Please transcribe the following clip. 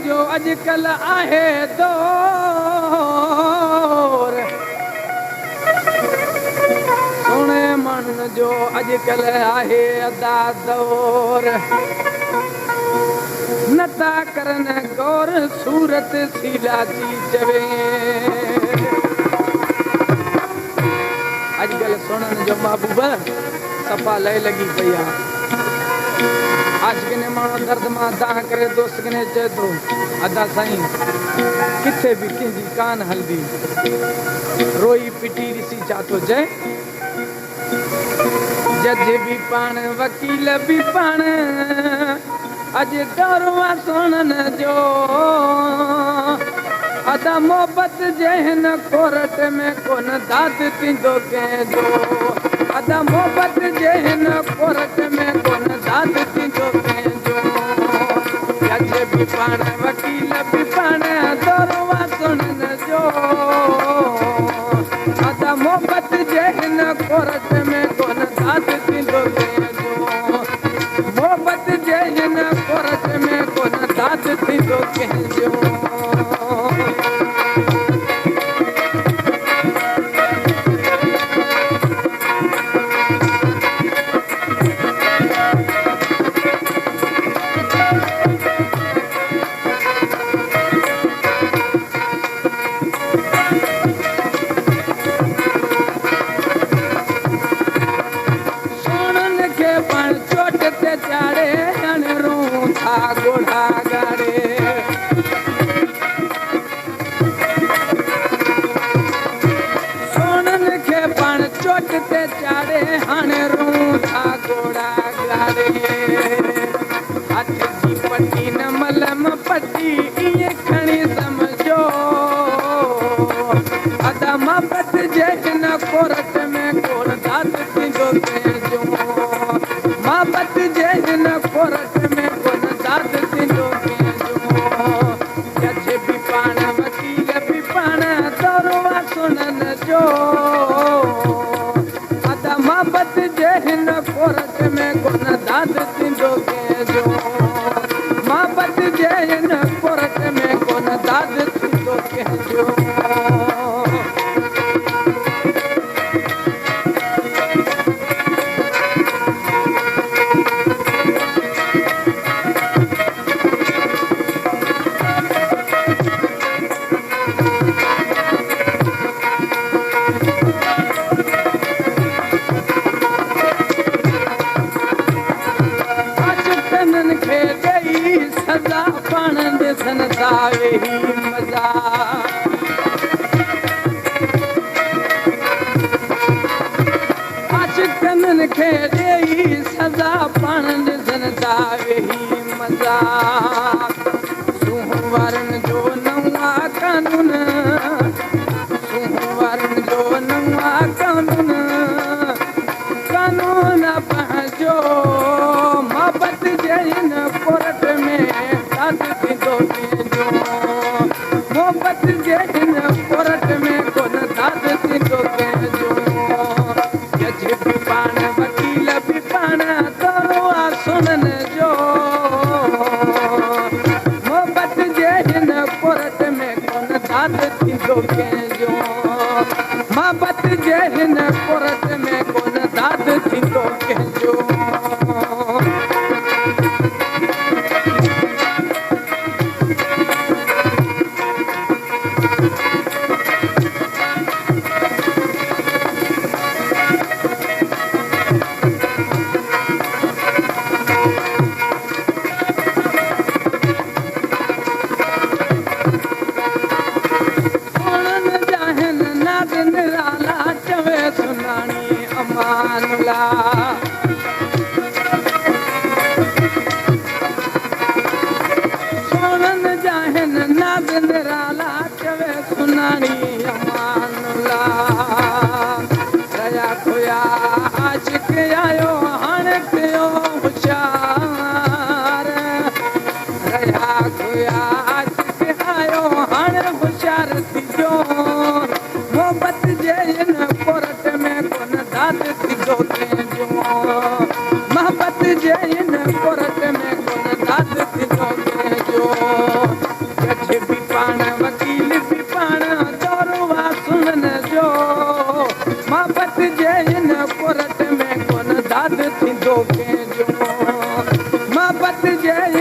जो अजकल आहे दौर सुणे माण्हुनि जो अजकल आहे अदा दौर नथा करन गौर सूरत सीला जी चवे अजकल सुणन जो महबूब सफ़ा लय लगी पई आहे आशिक ने माण्हू दर्द मां दाह करे दोस्त ने चए थो अदा साईं किथे बि कंहिंजी कान हलंदी रोई पिटी ॾिसी छा थो चए जज बि पाण वकील बि पाण अॼु दौर आहे सुणन जो अदा मोहबत जे हिन कोरट में कोन दाद थींदो कंहिंजो अदा मोहबत जे हिन कोरट में कोन दाद थींदो कंहिंजो जज बि पाण वकील बि पाण दौर आहे सुणन जो अदा मोहबत जे हिन कोरट में कोन दाद थींदो कंहिंजो मोहबत जे हिन कोरट में कोन दाद थींदो कंहिंजो मोहबत जे हिन कोरट में कोन दाद थींदो कंहिंजो मोहबत जे हिन कोरट में कोन दाद थींदो कंहिंजो जज बि पाण वकील बि पाण दौर आहे सुणन जो अदा मोहबत जे हिन कोरट में कोन दाद थींदो कंहिंजो मोहबत जे हिन कोरट में कोन दाद थींदो कंहिंजो आशिकन खे ॾेई सज़ा पाण ॾिसण था वेही मज़ा सूंहरनि जो नवां कानून सूंहरनि जो नवां कानून कानून पंहिंजो मोहबत जे हिन कोरट में दाद थींदो कंहिंजो मोहबत जे हिन कोरट में कोन दाद थींदो कंहिंजो जज बि पाण वकील बि पाण दौर आहे सुणन जो मोहबत जे हिन कोरट में कोन दाद थींदो कंहिंजो मोहबत जे हिन कोरट में कोन दाद थींदो कंहिंजो साध थींदो कंहिंजो मोहबत जे